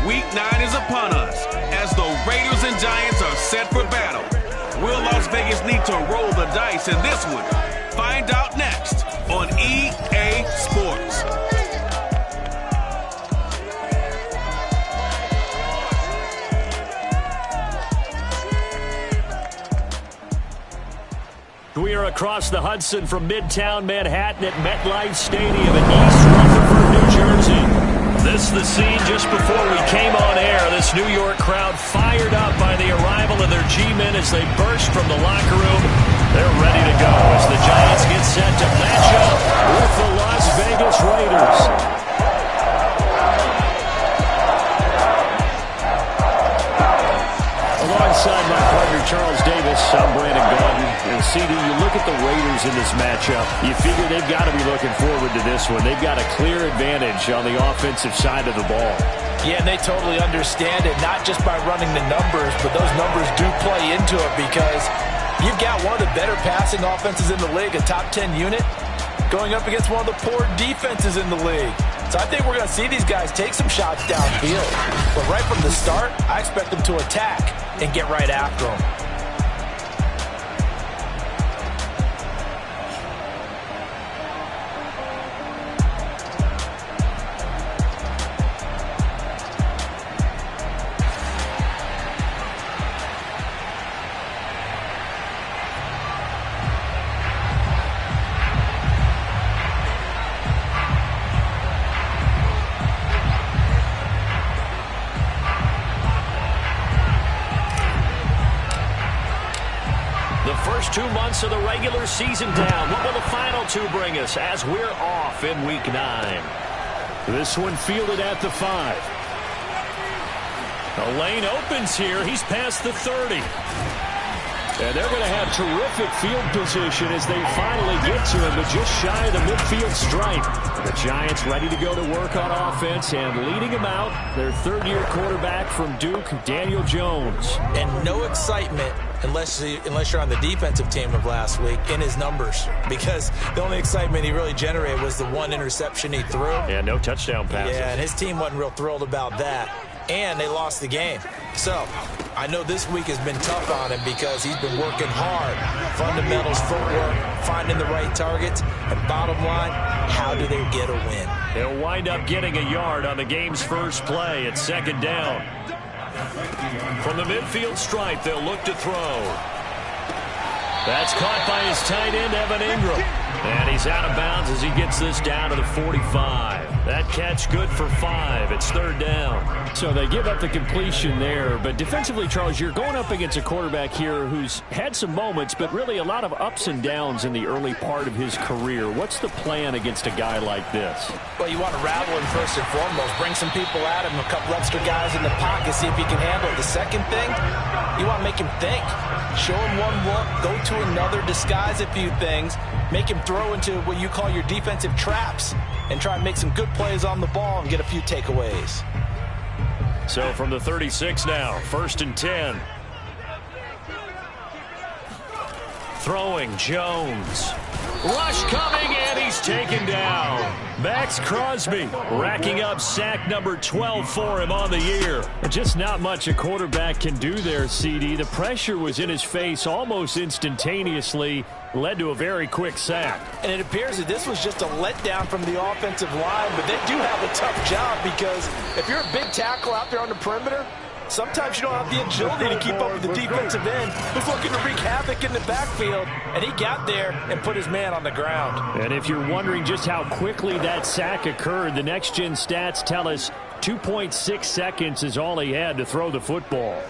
Week 9 is upon us as the Raiders and Giants are set for battle. Will Las Vegas need to roll the dice in this one? Find out next on EA Sports. We are across the Hudson from Midtown Manhattan at MetLife Stadium in East Rutherford, New Jersey. This is the scene just before we came on air. This New York crowd fired up by the arrival of their G-men as they burst from the locker room. They're ready to go as the Giants get set to match up with the Las Vegas Raiders. Alongside my partner, Charles Davis, I'm Brandon Gordon. And CD, you look at the Raiders in this matchup, you figure they've got to be looking forward to this one. They've got a clear advantage on the offensive side of the ball. Yeah, and they totally understand it, not just by running the numbers, but those numbers do play into it because you've got one of the better passing offenses in the league, a top 10 unit, going up against one of the poor defenses in the league. So I think we're going to see these guys take some shots downfield. But right from the start, I expect them to attack and get right after them. First 2 months of the regular season down. What will the final 2 bring us as we're off in Week 9? This one fielded at the 5. The lane opens here. He's past the 30. And they're going to have terrific field position as they finally get to him, but just shy of the midfield stripe. The Giants ready to go to work on offense, and leading him out, their third-year quarterback from Duke, Daniel Jones. And no excitement unless you're on the defensive team of last week in his numbers, because the only excitement he really generated was the one interception he threw. Yeah, no touchdown passes. Yeah, and his team wasn't real thrilled about that. And they lost the game. So, I know this week has been tough on him because he's been working hard. Fundamentals, footwork, finding the right targets. And bottom line, how do they get a win? They'll wind up getting a yard on the game's first play at second down. From the midfield stripe, they'll look to throw. That's caught by his tight end, Evan Ingram. And he's out of bounds as he gets this down to the 45. That catch good for 5. It's third down. So they give up the completion there. But defensively, Charles, you're going up against a quarterback here who's had some moments, but really a lot of ups and downs in the early part of his career. What's the plan against a guy like this? Well, you want to rattle him first and foremost. Bring some people at him, a couple extra guys in the pocket, see if he can handle it. The second thing, you want to make him think. Show him one look, go to another, disguise a few things, make him throw into what you call your defensive traps, and try and make some good plays on the ball and get a few takeaways. So from the 36 now, 1st and 10. Throwing, Jones. Rush coming, and he's taken down. Max Crosby racking up sack number 12 for him on the year. Just not much a quarterback can do there, CD. The pressure was in his face almost instantaneously, led to a very quick sack. And it appears that this was just a letdown from the offensive line, but they do have a tough job because if you're a big tackle out there on the perimeter, sometimes you don't have the agility to keep up with the defensive end who's looking to wreak havoc in the backfield, and he got there and put his man on the ground. And if you're wondering just how quickly that sack occurred, the next-gen stats tell us 2.6 seconds is all he had to throw the football.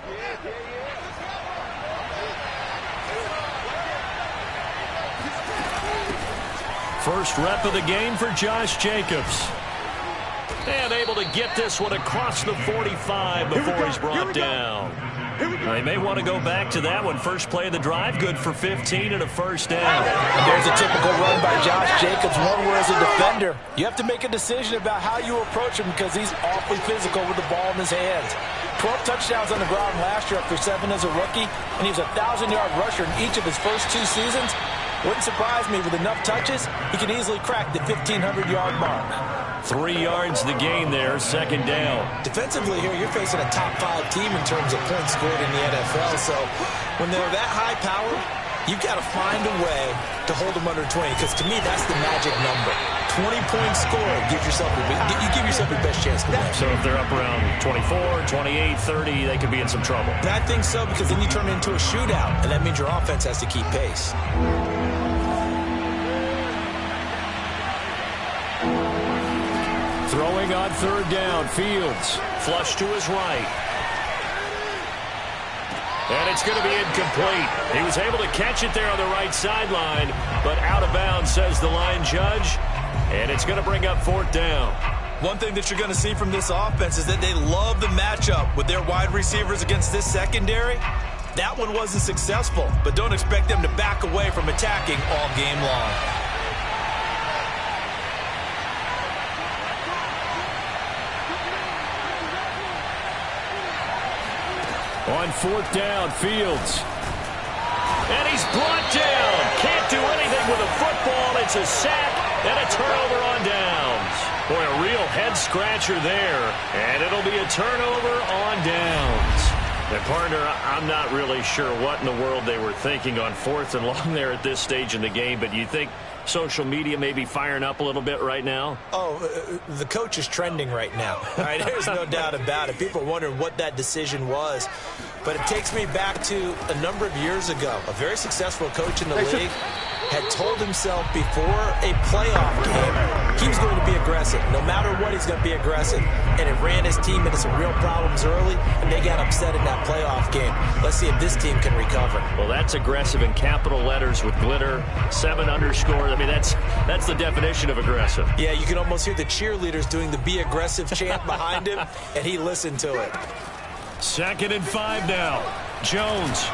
First rep of the game for Josh Jacobs. And able to get this one across the 45 before he's brought down. They may want to go back to that one. First play of the drive, good for 15 and a first down. And there's a typical run by Josh Jacobs, one where as a defender, you have to make a decision about how you approach him because he's awfully physical with the ball in his hands. 12 touchdowns on the ground last year after 7 as a rookie, and he was a 1,000-yard rusher in each of his first 2 seasons. Wouldn't surprise me. With enough touches, he could easily crack the 1,500-yard mark. 3 yards the gain there, second down. Defensively here, you're facing a top-5 team in terms of points scored in the NFL. So when they're that high power, you've got to find a way to hold them under 20, because to me, that's the magic number. 20 points scored, you give yourself your best chance to win. So if they're up around 24, 28, 30, they could be in some trouble. And I think so, because then you turn it into a shootout, and that means your offense has to keep pace. Throwing on third down, Fields. Flush to his right. And it's going to be incomplete. He was able to catch it there on the right sideline, but out of bounds, says the line judge. And it's going to bring up fourth down. One thing that you're going to see from this offense is that they love the matchup with their wide receivers against this secondary. That one wasn't successful, but don't expect them to back away from attacking all game long. On fourth down, Fields. And he's brought down. Can't do anything with a football. It's a sack and a turnover on downs. Boy, a real head-scratcher there. And it'll be a turnover on downs. And, partner, I'm not really sure what in the world they were thinking on fourth and long there at this stage in the game, but you think social media may be firing up a little bit right now? Oh, the coach is trending right now. All right, there's no doubt about it. People are wondering what that decision was. But it takes me back to a number of years ago. A very successful coach in the league had told himself before a playoff game he was going to be aggressive. No matter what, he's going to be aggressive. And it ran his team into some real problems early, and they got upset in that playoff game. Let's see if this team can recover. Well, that's aggressive in capital letters with glitter, 7 underscores. I mean, that's the definition of aggressive. Yeah, you can almost hear the cheerleaders doing the be aggressive chant behind him, and he listened to it. 2nd and 5 now. Jones.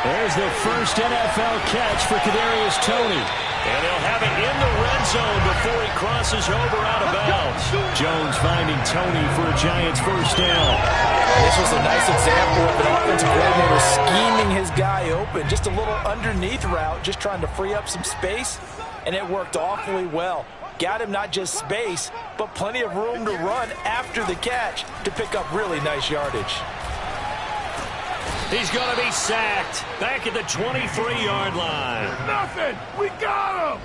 There's the first NFL catch for Kadarius Toney. And they'll have it in the red zone before he crosses over out of bounds. Jones finding Toney for a Giants first down. This was a nice example of an offensive coordinator scheming his guy open. Just a little underneath route, just trying to free up some space, and it worked awfully well. Got him not just space, but plenty of room to run after the catch to pick up really nice yardage. He's going to be sacked back at the 23-yard line. Nothing. We got him.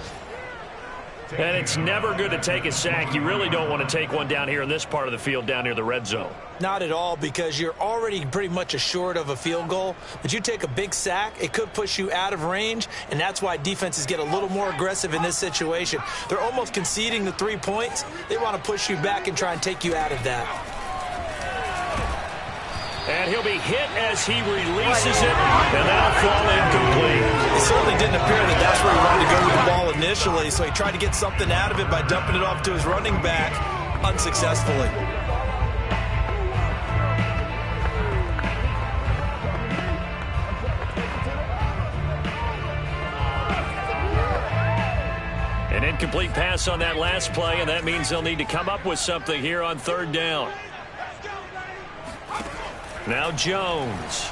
And it's never good to take a sack. You really don't want to take one down here in this part of the field down near the red zone. Not at all, because you're already pretty much assured of a field goal. But you take a big sack, it could push you out of range, and that's why defenses get a little more aggressive in this situation. They're almost conceding the 3 points. They want to push you back and try and take you out of that. And he'll be hit as he releases it, and that'll fall incomplete. It certainly didn't appear that that's where he wanted to go with the ball initially, so he tried to get something out of it by dumping it off to his running back unsuccessfully. An incomplete pass on that last play, and that means they'll need to come up with something here on third down. Now Jones.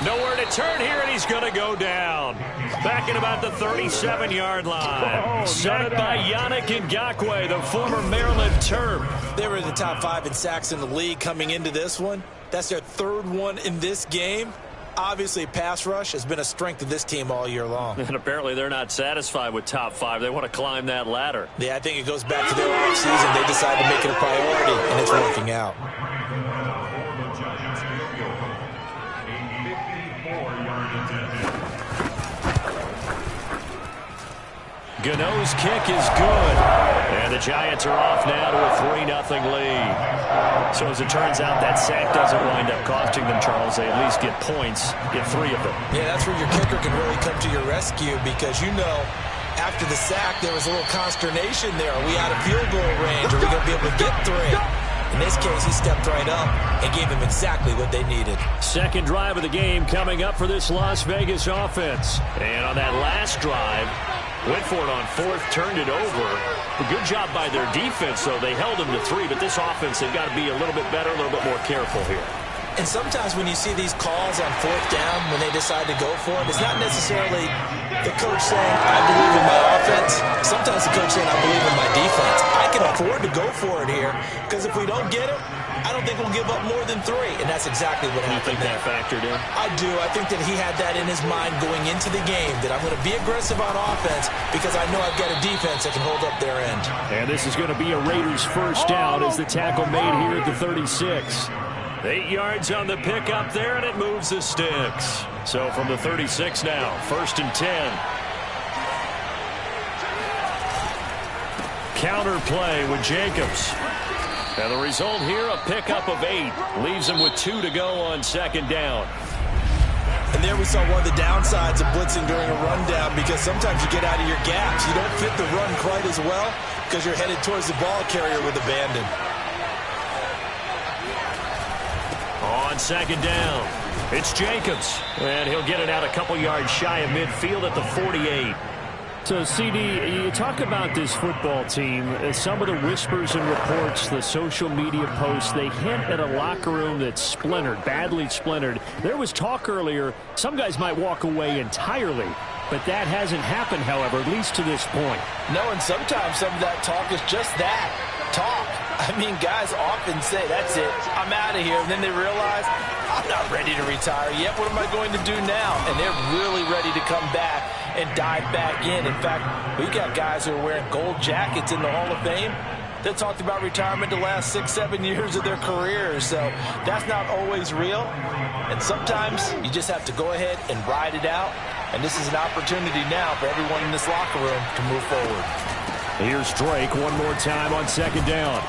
Nowhere to turn here, and he's going to go down. Back at about the 37-yard line. Sacked by Yannick Ngakoue, the former Maryland Terp. They were in the top 5 in sacks in the league coming into this one. That's their 3rd one in this game. Obviously, pass rush has been a strength of this team all year long. And apparently they're not satisfied with top 5. They want to climb that ladder. Yeah, I think it goes back to their offseason. They decided to make it a priority, and it's working out. Gano's kick is good. And the Giants are off now to a 3-0 lead. So as it turns out, that sack doesn't wind up costing them, Charles. They at least get points, get 3 of them. Yeah, that's where your kicker can really come to your rescue, because you know after the sack there was a little consternation there. Are we out of field goal range? Are we going to be able to get 3? In this case, he stepped right up and gave them exactly what they needed. Second drive of the game coming up for this Las Vegas offense. And on that last drive, went for it on 4th, turned it over. A good job by their defense, though. They held them to 3, but this offense, they've got to be a little bit better, a little bit more careful here. And sometimes when you see these calls on fourth down, when they decide to go for it, it's not necessarily the coach saying, I believe in my offense. Sometimes the coach saying, I believe in my defense. I can afford to go for it here because if we don't get it, I don't think we'll give up more than 3. And that's exactly what happened. You think that factored in? I do. I think that he had that in his mind going into the game, that I'm going to be aggressive on offense because I know I've got a defense that can hold up their end. And this is going to be a Raiders first down as the tackle made here at the 36. 8 yards on the pickup there, and it moves the sticks. So from the 36 now, 1st and 10. Counter play with Jacobs. And the result here, a pickup of 8. Leaves him with 2 to go on 2nd down. And there we saw one of the downsides of blitzing during a rundown because sometimes you get out of your gaps. You don't fit the run quite as well because you're headed towards the ball carrier with abandon. On 2nd down, it's Jacobs. And he'll get it out a couple yards shy of midfield at the 48. So, CD, you talk about this football team, some of the whispers and reports, the social media posts, they hint at a locker room that's splintered, badly splintered. There was talk earlier, some guys might walk away entirely, but that hasn't happened, however, at least to this point. No, and sometimes some of that talk is just that, talk. I mean, guys often say, that's it, I'm out of here, and then they realize, I'm not ready to retire yet, what am I going to do now? And they're really ready to come back and dive back in. In fact, we got guys who are wearing gold jackets in the Hall of Fame that talked about retirement the last 6-7 years of their careers. So that's not always real. And sometimes you just have to go ahead and ride it out. And this is an opportunity now for everyone in this locker room to move forward. Here's Drake one more time on 2nd down.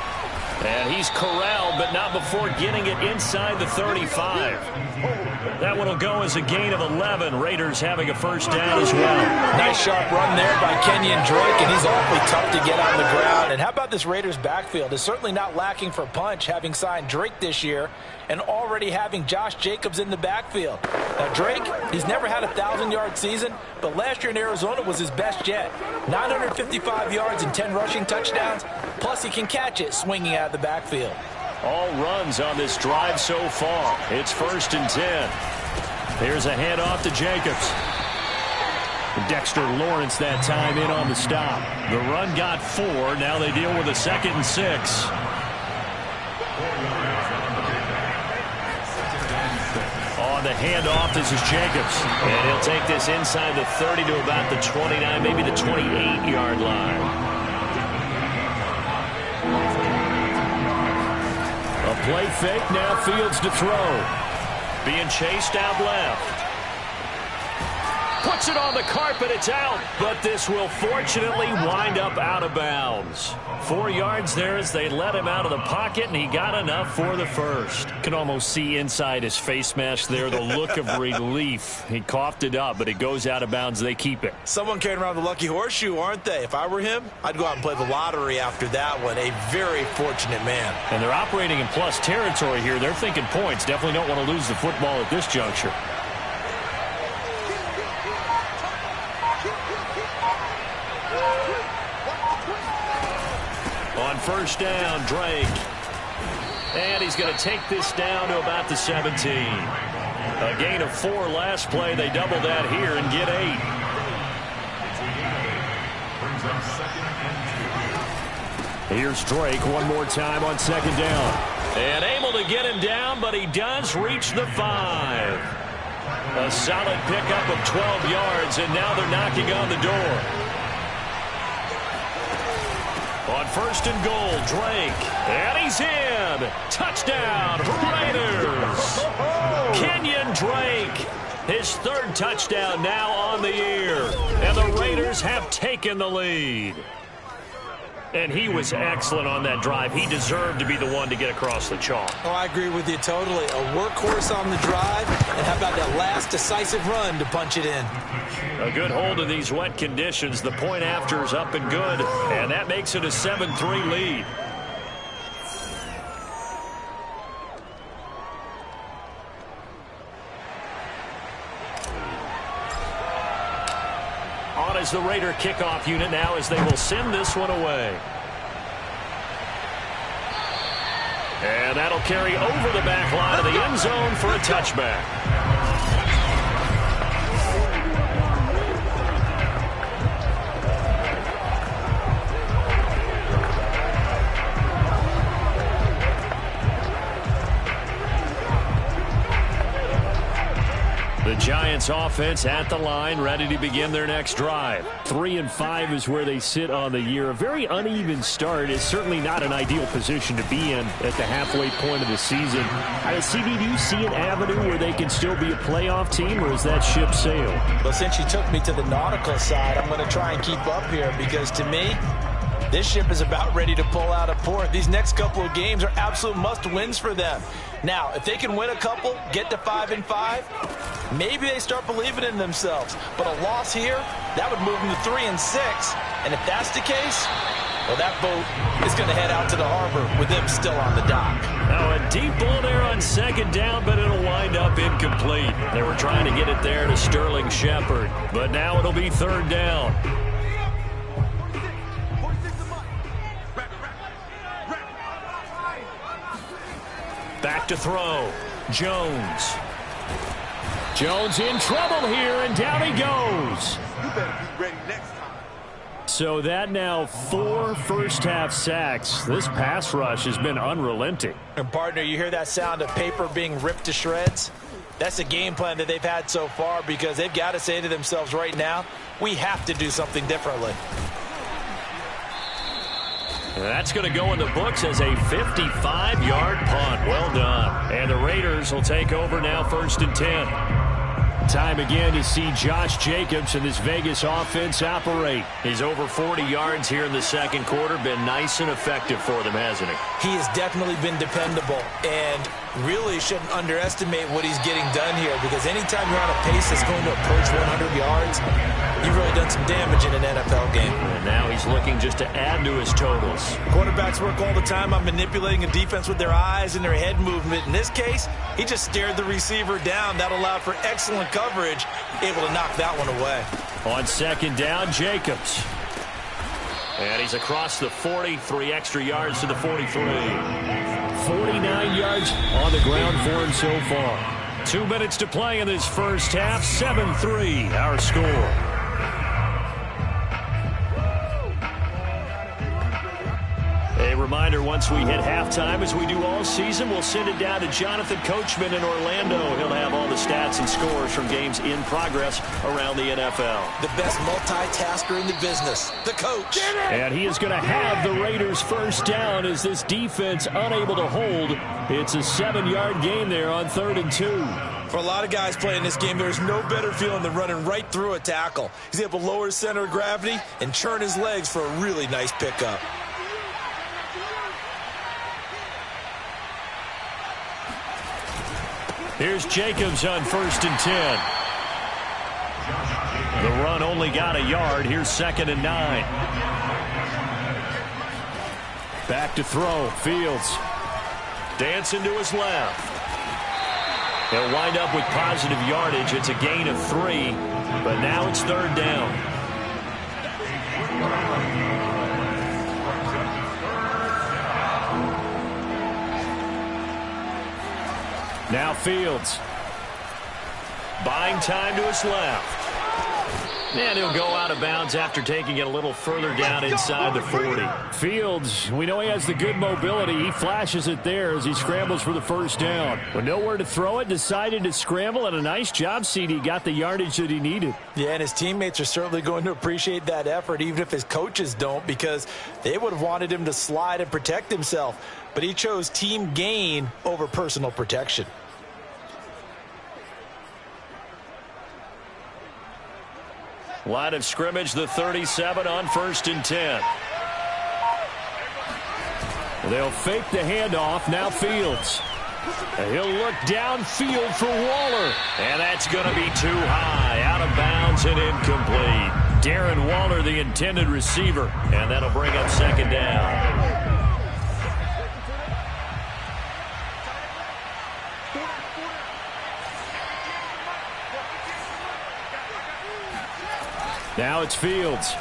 And he's corralled, but not before getting it inside the 35. That one will go as a gain of 11. Raiders having a first down as well. Nice sharp run there by Kenyon Drake, and he's awfully tough to get on the ground. And how about this Raiders backfield? It's certainly not lacking for punch, having signed Drake this year and already having Josh Jacobs in the backfield. Now, Drake, he's never had a 1,000-yard season, but last year in Arizona was his best yet. 955 yards and 10 rushing touchdowns, plus he can catch it swinging out of the backfield. All runs on this drive so far. It's 1st and 10. Here's a handoff to Jacobs. Dexter Lawrence that time in on the stop. The run got 4. Now they deal with a 2nd and 6. On the handoff, this is Jacobs. And he'll take this inside the 30 to about the 29, maybe the 28-yard line. A play fake, now Fields to throw. Being chased out left. Puts it on the carpet, it's out. But this will fortunately wind up out of bounds. 4 yards there as they let him out of the pocket, and he got enough for the first. Can almost see inside his face mask there the look of relief. He coughed it up, but it goes out of bounds. They keep it. Someone carrying around the lucky horseshoe, aren't they? If I were him, I'd go out and play the lottery after that one. A very fortunate man. And they're operating in plus territory here. They're thinking points. Definitely don't want to lose the football at this juncture. On first down, Drake. And he's going to take this down to about the 17. A gain of 4 last play. They double that here and get 8. Here's Drake one more time on 2nd down. And able to get him down, but he does reach the 5. A solid pickup of 12 yards, and now they're knocking on the door. On 1st and goal, Drake. And he's in. Touchdown, Raiders. Kenyon Drake. His 3rd touchdown now on the year. And the Raiders have taken the lead. And he was excellent on that drive. He deserved to be the one to get across the chalk. Oh, I agree with you totally. A workhorse on the drive. And how about that last decisive run to punch it in? A good hold of these wet conditions. The point after is up and good. And that makes it a 7-3 lead. On as the Raider kickoff unit now as they will send this one away. And that'll carry over the back line of the end zone for a touchback. The Giants offense at the line, ready to begin their next drive. 3-5 is where they sit on the year. A very uneven start is certainly not an ideal position to be in at the halfway point of the season. CD, do you see an avenue where they can still be a playoff team, or is that ship sailed? Well, since you took me to the nautical side, I'm going to try and keep up here because to me, this ship is about ready to pull out of port. These next couple of games are absolute must-wins for them. Now, if they can win a couple, get to 5-5, maybe they start believing in themselves. But a loss here, that would move them to 3-6. And if that's the case, well, that boat is going to head out to the harbor with them still on the dock. Now, a deep ball there on second down, but it'll wind up incomplete. They were trying to get it there to Sterling Shepard, but now it'll be third down. Back to throw. Jones. Jones in trouble here, and down he goes. You better be ready next time. So that now 4 first-half sacks. This pass rush has been unrelenting. And, partner, you hear that sound of paper being ripped to shreds? That's the game plan that they've had so far because they've got to say to themselves right now, we have to do something differently. That's going to go in the books as a 55-yard punt. Well done. And the Raiders will take over now, 1st and 10. Time again to see Josh Jacobs and this Vegas offense operate. He's over 40 yards here in the second quarter. Been nice and effective for them, hasn't he? He has definitely been dependable and really shouldn't underestimate what he's getting done here because anytime you're on a pace that's going to approach 100 yards, you've really done some damage in an NFL game. And now he's looking just to add to his totals. Quarterbacks work all the time on manipulating a defense with their eyes and their head movement. In this case, he just stared the receiver down. That allowed for excellent coverage, able to knock that one away. On second down, Jacobs. And he's across the 40, 3 extra yards to the 43. 49 yards on the ground for him so far. 2 minutes to play in this first half. 7-3, our score. A reminder, once we hit halftime, as we do all season, we'll send it down to Jonathan Coachman in Orlando. He'll have all the stats and scores from games in progress around the NFL. The best multitasker in the business, the coach. And he is going to have the Raiders first down as this defense unable to hold. It's a 7-yard gain there on 3rd and 2. For a lot of guys playing this game, there's no better feeling than running right through a tackle. He's able to lower his center of gravity and churn his legs for a really nice pickup. Here's Jacobs on 1st and 10. The run only got a yard. Here's 2nd and 9. Back to throw. Fields. Dancing to his left. They'll wind up with positive yardage. It's a gain of 3, but now it's 3rd down. Now Fields. Buying time to his left. And he'll go out of bounds after taking it a little further down inside the 40. Fields, we know he has the good mobility. He flashes it there as he scrambles for the first down. With nowhere to throw it, decided to scramble, and a nice job, CD. Got the yardage that he needed. Yeah, and his teammates are certainly going to appreciate that effort, even if his coaches don't, because they would have wanted him to slide and protect himself. But he chose team gain over personal protection. Line of scrimmage, the 37 on 1st and 10. They'll fake the handoff. Now Fields. And he'll look downfield for Waller. And that's going to be too high. Out of bounds and incomplete. Darren Waller, the intended receiver. And that'll bring up 2nd down. Now it's Fields.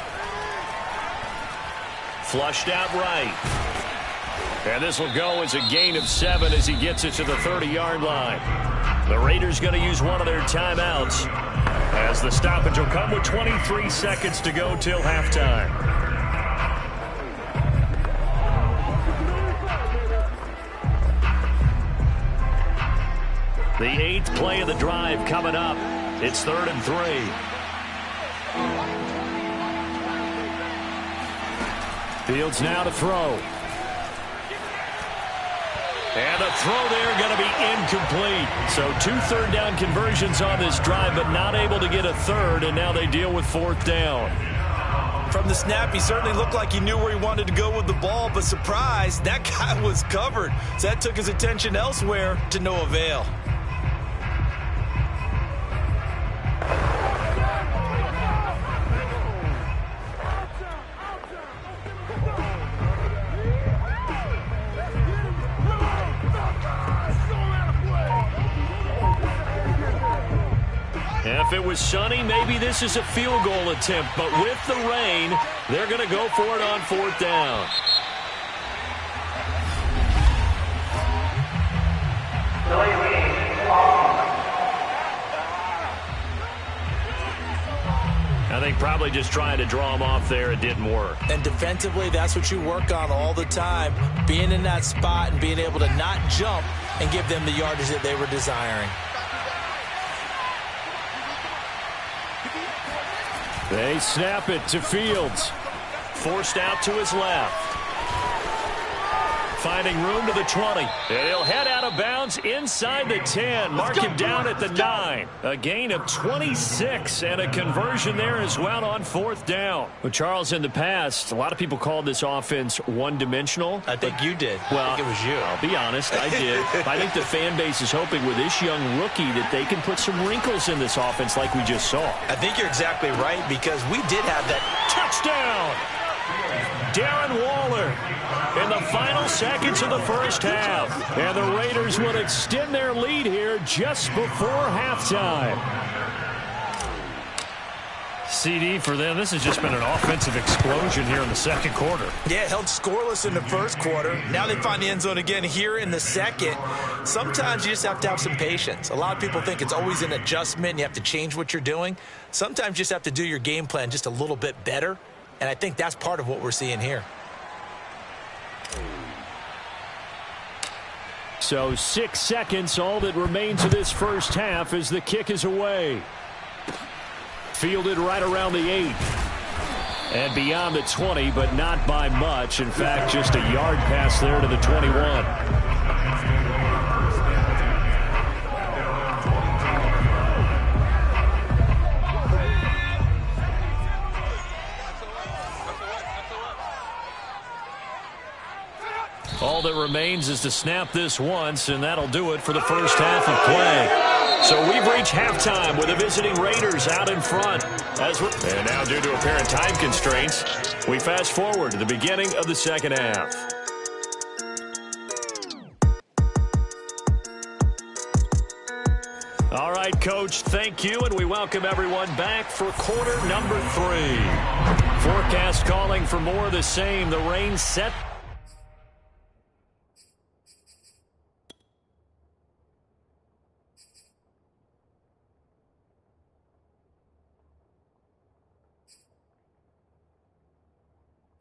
Flushed out right. And this will go as a gain of 7 as he gets it to the 30-yard line. The Raiders going to use one of their timeouts as the stoppage will come with 23 seconds to go till halftime. The 8th play of the drive coming up. It's 3rd and 3. Fields now to throw. And the throw there going to be incomplete. So 2 third-down conversions on this drive, but not able to get a third, and now they deal with 4th down. From the snap, he certainly looked like he knew where he wanted to go with the ball, but surprise, that guy was covered. So that took his attention elsewhere to no avail. If it was sunny, maybe this is a field goal attempt. But with the rain, they're going to go for it on 4th down. I think probably just trying to draw him off there. It didn't work. And defensively, that's what you work on all the time. Being in that spot and being able to not jump and give them the yardage that they were desiring. They snap it to Fields. Forced out to his left. Finding room to the 20. And he'll head out of bounds inside the 10. Mark him down at the 9. A gain of 26 and a conversion there as well on 4th down. Well, Charles, in the past, a lot of people called this offense one-dimensional. I think you did. Well, I think it was you. I'll be honest, I did. I think the fan base is hoping with this young rookie that they can put some wrinkles in this offense like we just saw. I think you're exactly right because we did have that touchdown. Darren Waller in the final seconds of the first half. And the Raiders will extend their lead here just before halftime. CD for them. This has just been an offensive explosion here in the second quarter. Yeah, held scoreless in the first quarter. Now they find the end zone again here in the second. Sometimes you just have to have some patience. A lot of people think it's always an adjustment and you have to change what you're doing. Sometimes you just have to do your game plan just a little bit better. And I think that's part of what we're seeing here. So 6 seconds, all that remains of this first half as the kick is away. Fielded right around the 8. And beyond the 20, but not by much. In fact, just a yard pass there to the 21. All that remains is to snap this once, and that'll do it for the first half of play. So we've reached halftime with the visiting Raiders out in front. And now, due to apparent time constraints, we fast forward to the beginning of the second half. All right, Coach, thank you, and we welcome everyone back for quarter number 3. Forecast calling for more of the same. The rain set.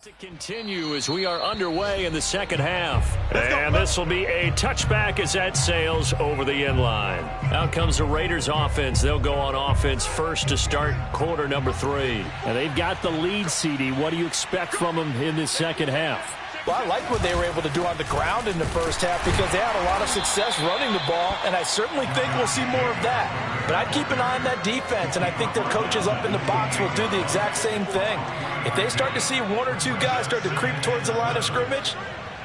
To continue as we are underway in the second half. And this will be a touchback as that sails over the end line. Out comes the Raiders offense. They'll go on offense first to start quarter number 3. And they've got the lead, CD. What do you expect from them in this second half? Well, I like what they were able to do on the ground in the first half because they had a lot of success running the ball, and I certainly think we'll see more of that. But I'd keep an eye on that defense, and I think their coaches up in the box will do the exact same thing. If they start to see 1 or 2 guys start to creep towards the line of scrimmage,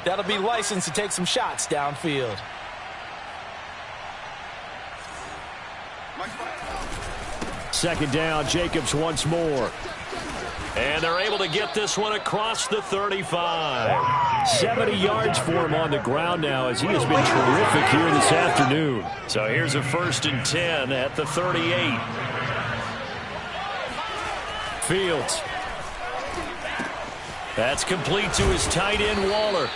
that'll be licensed to take some shots downfield. Second down, Jacobs once more. And they're able to get this one across the 35. 70 yards for him on the ground now as he has been terrific here this afternoon. So here's a 1st and 10 at the 38. Fields. That's complete to his tight end, Waller.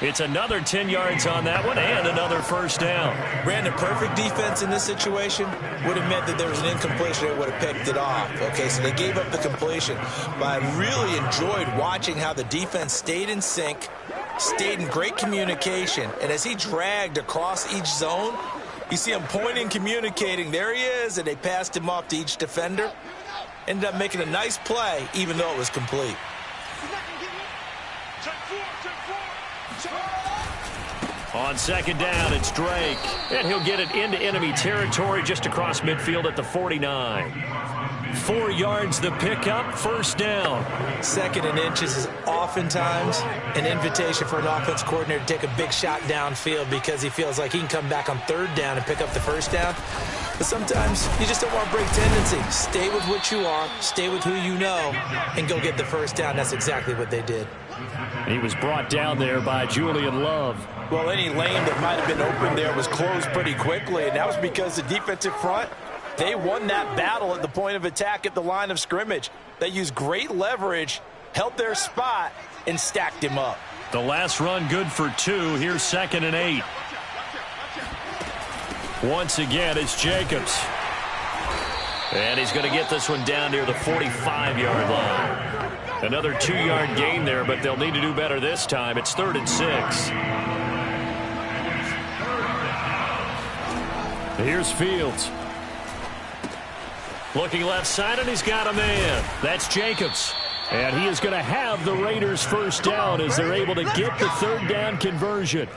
It's another 10 yards on that one and another first down. Brandon, perfect defense in this situation would have meant that there was an incompletion. They would have picked it off. Okay, so they gave up the completion. But I really enjoyed watching how the defense stayed in sync, stayed in great communication. And as he dragged across each zone, you see him pointing, communicating. There he is, and they passed him off to each defender. Ended up making a nice play, even though it was complete. On second down, it's Drake. And he'll get it into enemy territory just across midfield at the 49. 4 yards the pickup, first down. Second and inches is oftentimes an invitation for an offense coordinator to take a big shot downfield because he feels like he can come back on third down and pick up the first down. But sometimes you just don't want to break tendency. Stay with what you are, stay with who you know, and go get the first down. That's exactly what they did. He was brought down there by Julian Love. Well, any lane that might have been open there was closed pretty quickly, and that was because the defensive front, they won that battle at the point of attack at the line of scrimmage. They used great leverage, held their spot, and stacked him up. The last run good for 2. Here's 2nd and 8. Once again, it's Jacobs. And he's going to get this one down near the 45-yard line. Another 2-yard gain there, but they'll need to do better this time. It's 3rd and 6. Here's Fields. Looking left side, and he's got a man. That's Jacobs. And he is going to have the Raiders first down as they're able to get the third down conversion.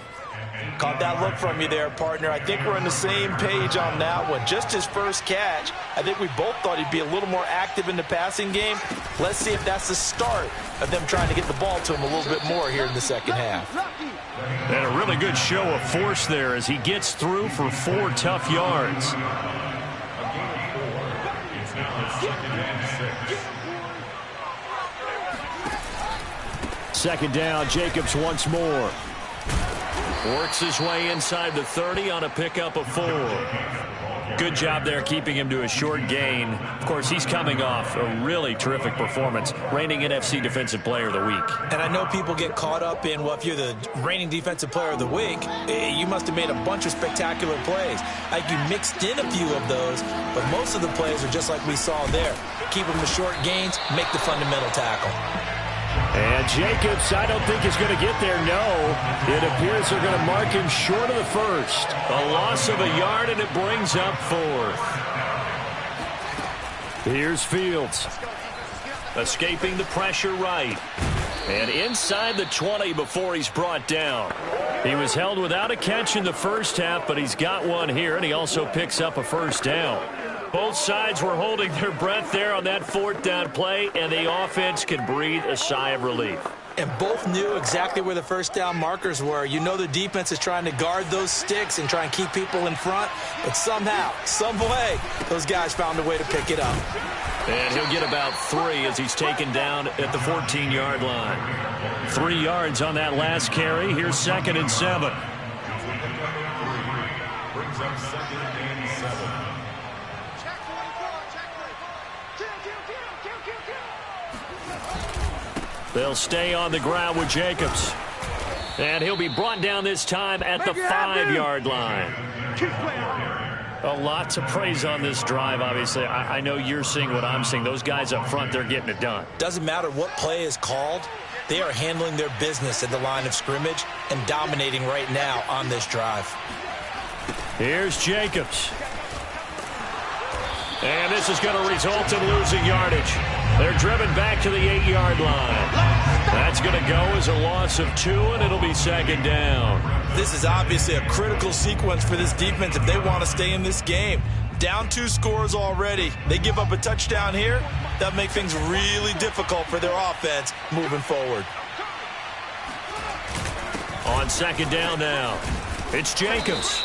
Caught that look from you there, partner. I think we're on the same page on that one. Just his first catch, I think we both thought he'd be a little more active in the passing game. Let's see if that's the start of them trying to get the ball to him a little bit more here in the second half. And a really good show of force there as he gets through for 4 tough yards. Second down, Jacobs once more. Works his way inside the 30 on a pickup of 4. Good job there keeping him to a short gain. Of course, he's coming off a really terrific performance, reigning NFC Defensive Player of the Week. And I know people get caught up in, well, if you're the reigning Defensive Player of the Week, you must have made a bunch of spectacular plays. I think you mixed in a few of those, but most of the plays are just like we saw there. Keep them to short gains, make the fundamental tackle. And Jacobs, I don't think is going to get there, no. It appears they're going to mark him short of the first. A loss of a yard, and it brings up 4th. Here's Fields. Escaping the pressure right. And inside the 20 before he's brought down. He was held without a catch in the first half, but he's got one here, and he also picks up a first down. Both sides were holding their breath there on that 4th down play, and the offense can breathe a sigh of relief. And both knew exactly where the first down markers were. You know the defense is trying to guard those sticks and try and keep people in front, but somehow, some way, those guys found a way to pick it up. And he'll get about 3 as he's taken down at the 14-yard line. 3 yards on that last carry. Here's 2nd and 7. Brings up 2nd and 7. They'll stay on the ground with Jacobs. And he'll be brought down this time at the 5-yard line. A lot to praise on this drive, obviously. I know you're seeing what I'm seeing. Those guys up front, they're getting it done. Doesn't matter what play is called. They are handling their business at the line of scrimmage and dominating right now on this drive. Here's Jacobs. And this is going to result in losing yardage. They're driven back to the 8-yard line. That's going to go as a loss of 2, and it'll be 2nd down. This is obviously a critical sequence for this defense if they want to stay in this game. Down 2 scores already. They give up a touchdown here. That'll make things really difficult for their offense moving forward. On 2nd down now, it's Jacobs.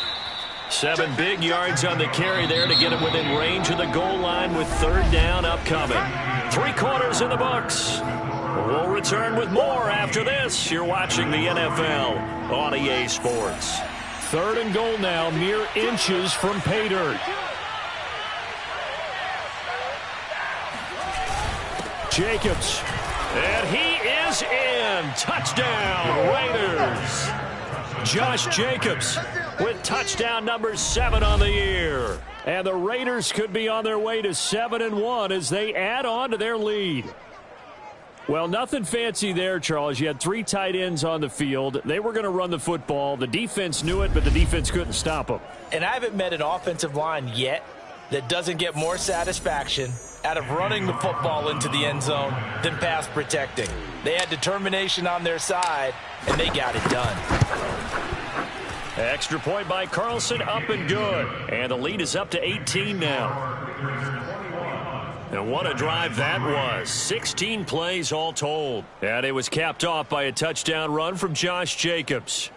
7 big yards on the carry there to get him within range of the goal line with 3rd down upcoming. 3 quarters in the books. We'll return with more after this. You're watching the NFL on EA Sports. 3rd and goal now, mere inches from pay dirt. Jacobs. And he is in. again. Touchdown, Raiders. Josh Jacobs with touchdown number 7 on the year. And the Raiders could be on their way to 7-1 as they add on to their lead. Well, nothing fancy there, Charles. You had 3 tight ends on the field. They were going to run the football. The defense knew it, but the defense couldn't stop them. And I haven't met an offensive line yet that doesn't get more satisfaction out of running the football into the end zone than pass protecting. They had determination on their side, and they got it done. Extra point by Carlson, up and good. And the lead is up to 18 now. And what a drive that was. 16 plays all told. And it was capped off by a touchdown run from Josh Jacobs.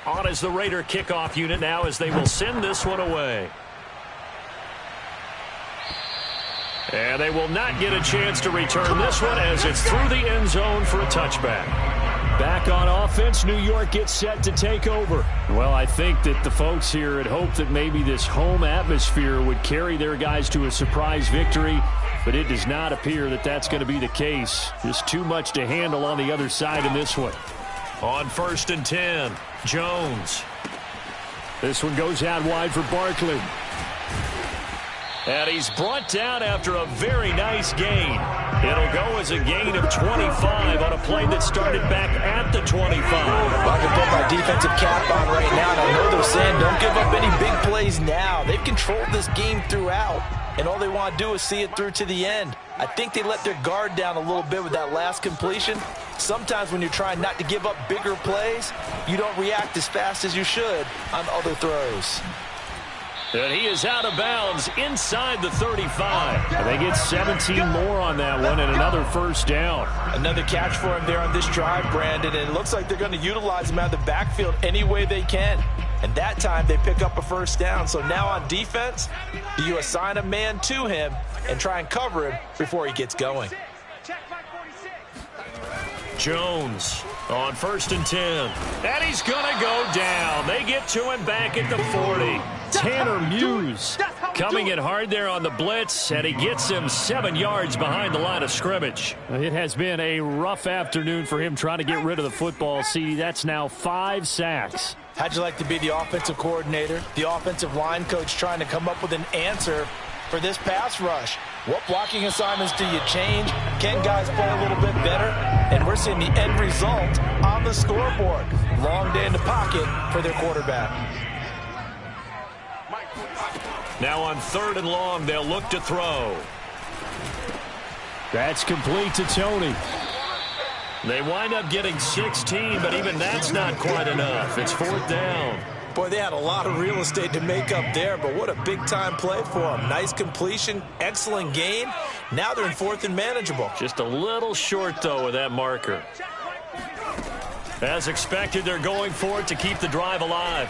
On is the Raider kickoff unit now as they will send this one away. And they will not get a chance to return this one as it's through the end zone for a touchback. Back on offense, New York gets set to take over. Well, I think that the folks here had hoped that maybe this home atmosphere would carry their guys to a surprise victory, but it does not appear that that's going to be the case. Just too much to handle on the other side in this one. On 1st and 10, Jones. This one goes out wide for Barkley. And he's brought down after a very nice gain. It'll go as a gain of 25 on a play that started back at the 25. Well, I can put my defensive cap on right now, and I know they're saying don't give up any big plays now. They've controlled this game throughout, and all they want to do is see it through to the end. I think they let their guard down a little bit with that last completion. Sometimes when you're trying not to give up bigger plays, you don't react as fast as you should on other throws. And he is out of bounds inside the 35. And they get 17 more on that one and another first down. Another catch for him there on this drive, Brandon, and it looks like they're going to utilize him out of the backfield any way they can. And that time they pick up a first down. So now on defense, do you assign a man to him and try and cover him before he gets going? Jones on 1st and 10. And he's going to go down. They get to him back at the 40. Tanner Muse coming in hard there on the blitz, and he gets him 7 yards behind the line of scrimmage. It has been a rough afternoon for him trying to get rid of the football. See, that's now 5 sacks. How'd you like to be the offensive coordinator, the offensive line coach trying to come up with an answer for this pass rush? What blocking assignments do you change? Can guys play a little bit better? And we're seeing the end result on the scoreboard. Long day in the pocket for their quarterback. Now on 3rd and long, they'll look to throw. That's complete to Tony. They wind up getting 16, but even that's not quite enough. It's 4th down. Boy, they had a lot of real estate to make up there, but what a big-time play for them. Nice completion, excellent gain. Now they're in 4th and manageable. Just a little short, though, with that marker. As expected, they're going for it to keep the drive alive.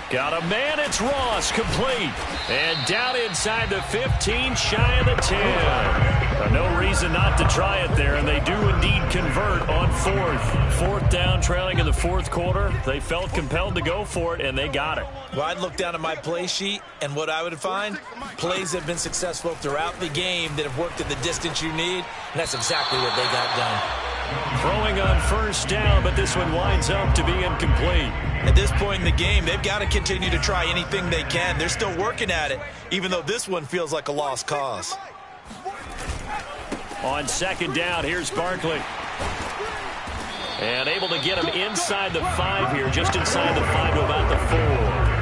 Got a man, it's Ross, complete. And down inside the 15, shy of the 10. No reason not to try it there, and they do indeed convert on 4th down, trailing in the 4th quarter. They felt compelled to go for it, and they got it. Well, I'd look down at my play sheet, and what I would find, plays that have been successful throughout the game that have worked at the distance you need, and that's exactly what they got done. Throwing on 1st down, but this one winds up to be incomplete. At this point in the game, they've got to continue to try anything they can. They're still working at it, even though this one feels like a lost cause. On 2nd down, here's Barkley. And able to get him inside the 5 here, just inside the 5 to about the 4.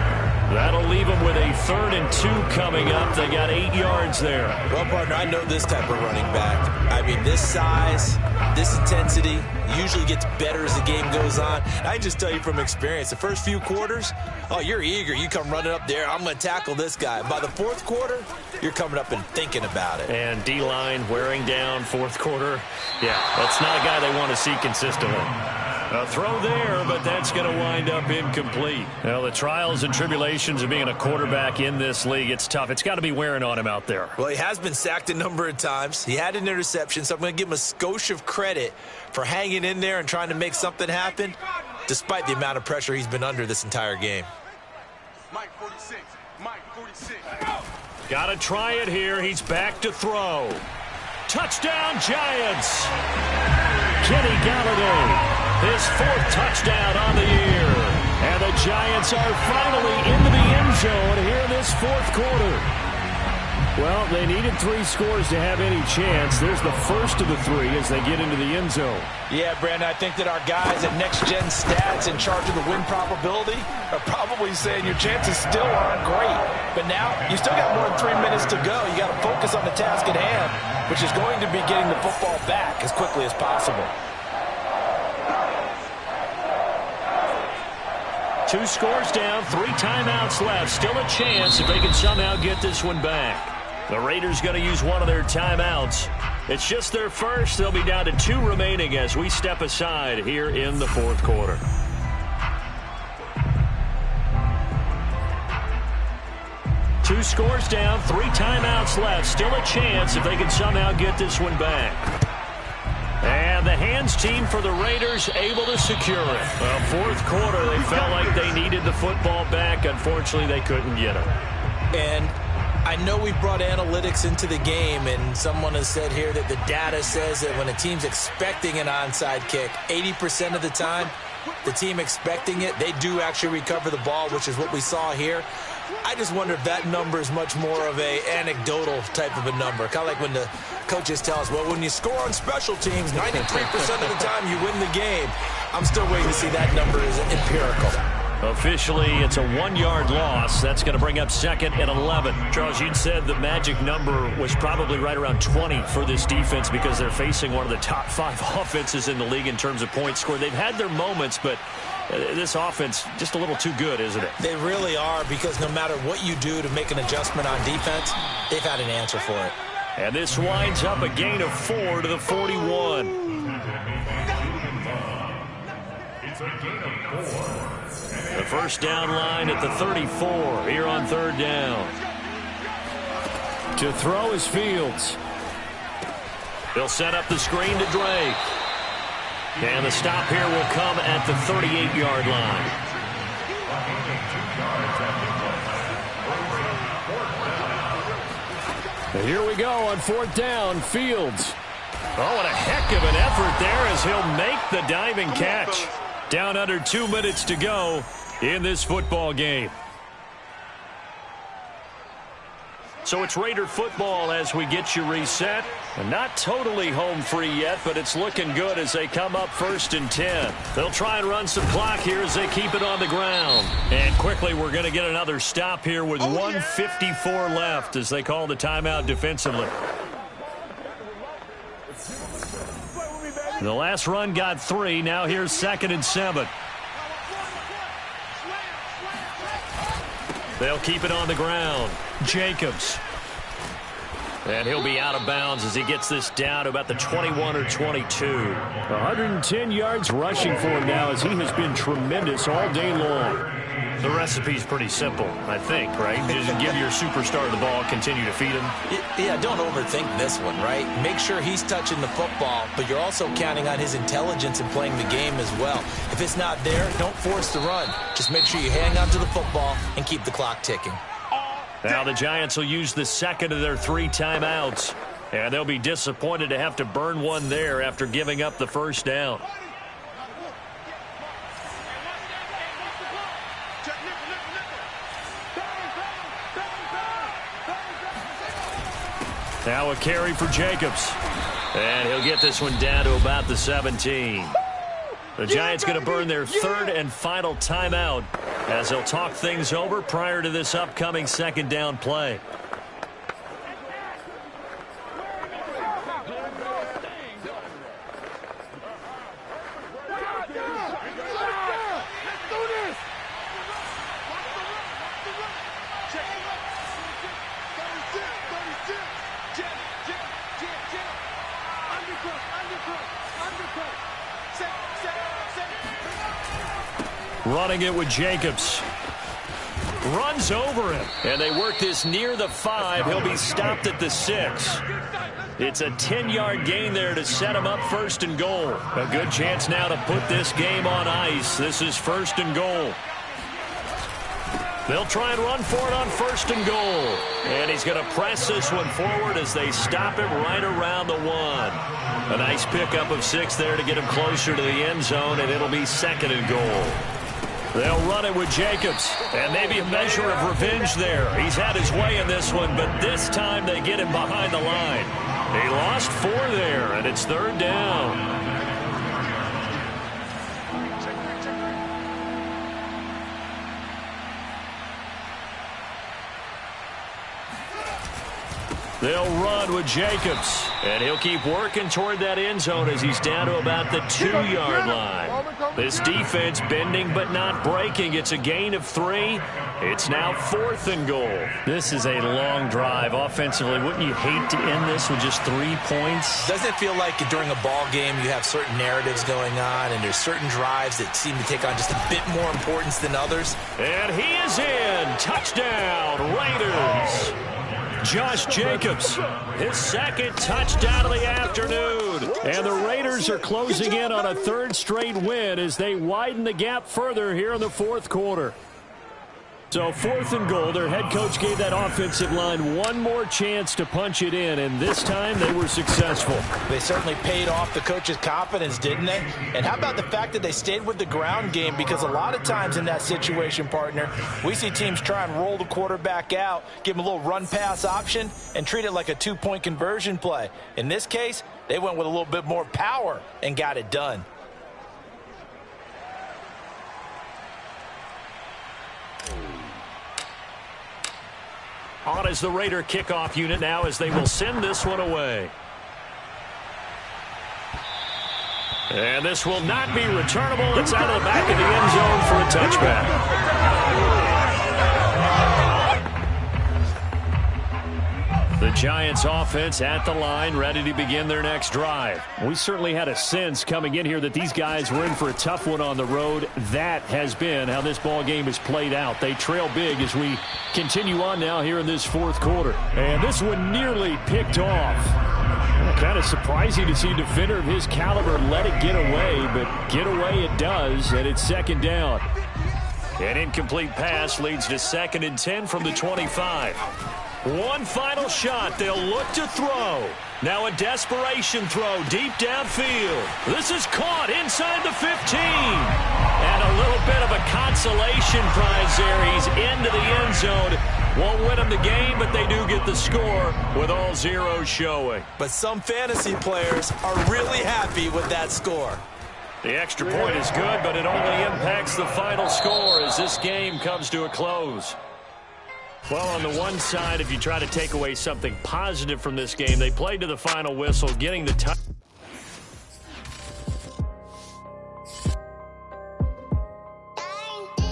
That'll leave them with a 3rd and 2 coming up. They got 8 yards there. Well, partner, I know this type of running back. I mean, this size, this intensity usually gets better as the game goes on. I can just tell you from experience, the first few quarters, oh, you're eager. You come running up there, I'm going to tackle this guy. By the 4th quarter, you're coming up and thinking about it. And D-line wearing down 4th quarter. Yeah, that's not a guy they want to see consistently. A throw there, but that's going to wind up incomplete. Well, the trials and tribulations of being a quarterback in this league, it's tough. It's got to be wearing on him out there. Well, he has been sacked a number of times. He had an interception, so I'm going to give him a skosh of credit for hanging in there and trying to make something happen, despite the amount of pressure he's been under this entire game. Mike 46. Mike 46. Got to try it here. He's back to throw. Touchdown, Giants. Kenny Galladay, his 4th touchdown on the year. And the Giants are finally into the end zone here in this 4th quarter. Well, they needed 3 scores to have any chance. There's the first of the 3 as they get into the end zone. Yeah, Brandon, I think that our guys at Next Gen Stats in charge of the win probability are probably saying your chances still aren't great. But now you still got more than 3 minutes to go. You got to focus on the task at hand, which is going to be getting the football back as quickly as possible. 2 scores down, 3 timeouts left. Still a chance if they can somehow get this one back. The Raiders going to use one of their timeouts. It's just their first. They'll be down to 2 remaining as we step aside here in the 4th quarter. Two scores down, 3 timeouts left. Still a chance if they can somehow get this one back. And the hands team for the Raiders able to secure it. Well, 4th quarter, they felt like they needed the football back. Unfortunately, they couldn't get it. And I know we brought analytics into the game, and someone has said here that the data says that when a team's expecting an onside kick, 80% of the time, the team expecting it, they do actually recover the ball, which is what we saw here. I just wonder if that number is much more of a anecdotal type of a number. Kind of like when the coaches tell us, well, when you score on special teams, 93% of the time you win the game. I'm still waiting to see that number is empirical. Officially, it's a 1-yard loss. That's going to bring up 2nd and 11. Charles, you'd said the magic number was probably right around 20 for this defense because they're facing one of the top 5 offenses in the league in terms of points scored. They've had their moments, but this offense just a little too good, isn't it? They really are, because no matter what you do to make an adjustment on defense, they've had an answer for it. And this winds up a gain of 4 to the 41. It's a gain of 4. The first down line at the 34 here on 3rd down. To throw is Fields. They'll set up the screen to Drake. And the stop here will come at the 38-yard line. And here we go on 4th down, Fields. Oh, what a heck of an effort there as he'll make the diving catch. Down under 2 minutes to go in this football game. So it's Raider football as we get you reset. And not totally home free yet, but it's looking good as they come up 1st and 10. They'll try and run some clock here as they keep it on the ground. And quickly, we're going to get another stop here with 1:54 left as they call the timeout defensively. The last run got 3. Now here's 2nd and 7. They'll keep it on the ground. Jacobs. And he'll be out of bounds as he gets this down to about the 21 or 22. 110 yards rushing for him now as he has been tremendous all day long. The recipe's pretty simple, I think, right? Just give your superstar the ball, continue to feed him. Yeah, don't overthink this one, right? Make sure he's touching the football, but you're also counting on his intelligence in playing the game as well. If it's not there, don't force the run. Just make sure you hang on to the football and keep the clock ticking. Now the Giants will use the 2nd of their 3 timeouts. And they'll be disappointed to have to burn one there after giving up the first down. Now a carry for Jacobs. And he'll get this one down to about the 17. The Giants going to burn their 3rd and final timeout as they'll talk things over prior to this upcoming 2nd down play. Running it with Jacobs. Runs over him. And they work this near the 5. He'll be stopped at the 6. It's a 10-yard gain there to set him up 1st and goal. A good chance now to put this game on ice. This is 1st and goal. They'll try and run for it on 1st and goal. And he's going to press this one forward as they stop him right around the 1. A nice pickup of 6 there to get him closer to the end zone, and it'll be 2nd and goal. They'll run it with Jacobs, and maybe a measure of revenge there. He's had his way in this one, but this time they get him behind the line. He lost 4 there, and it's 3rd down. They'll run with Jacobs, and he'll keep working toward that end zone as he's down to about the 2-yard line. This defense bending but not breaking. It's a gain of 3. It's now 4th and goal. This is a long drive offensively. Wouldn't you hate to end this with just 3 points? Doesn't it feel like during a ball game you have certain narratives going on and there's certain drives that seem to take on just a bit more importance than others? And he is in. Touchdown, Raiders. Josh Jacobs, his 2nd touchdown of the afternoon. And the Raiders are closing in on a 3rd straight win as they widen the gap further here in the 4th quarter. So 4th and goal. Their head coach gave that offensive line one more chance to punch it in, and this time they were successful. They certainly paid off the coach's confidence, didn't they? And how about the fact that they stayed with the ground game? Because a lot of times in that situation, partner, we see teams try and roll the quarterback out, give him a little run-pass option, and treat it like a 2-point conversion play. In this case, they went with a little bit more power and got it done. On is the Raider kickoff unit now as they will send this one away. And this will not be returnable. It's out of the back of the end zone for a touchback. The Giants offense at the line, ready to begin their next drive. We certainly had a sense coming in here that these guys were in for a tough one on the road. That has been how this ball game has played out. They trail big as we continue on now here in this 4th quarter. And this one nearly picked off. Kind of surprising to see a defender of his caliber let it get away, but get away it does, and it's 2nd down. An incomplete pass leads to 2nd and 10 from the 25. One final shot. They'll look to throw. Now a desperation throw deep downfield. This is caught inside the 15. And a little bit of a consolation prize there. He's into the end zone. Won't win them the game, but they do get the score with all zeros showing. But some fantasy players are really happy with that score. The extra point is good, but it only impacts the final score as this game comes to a close. Well, on the one side, if you try to take away something positive from this game, they played to the final whistle, getting the touch.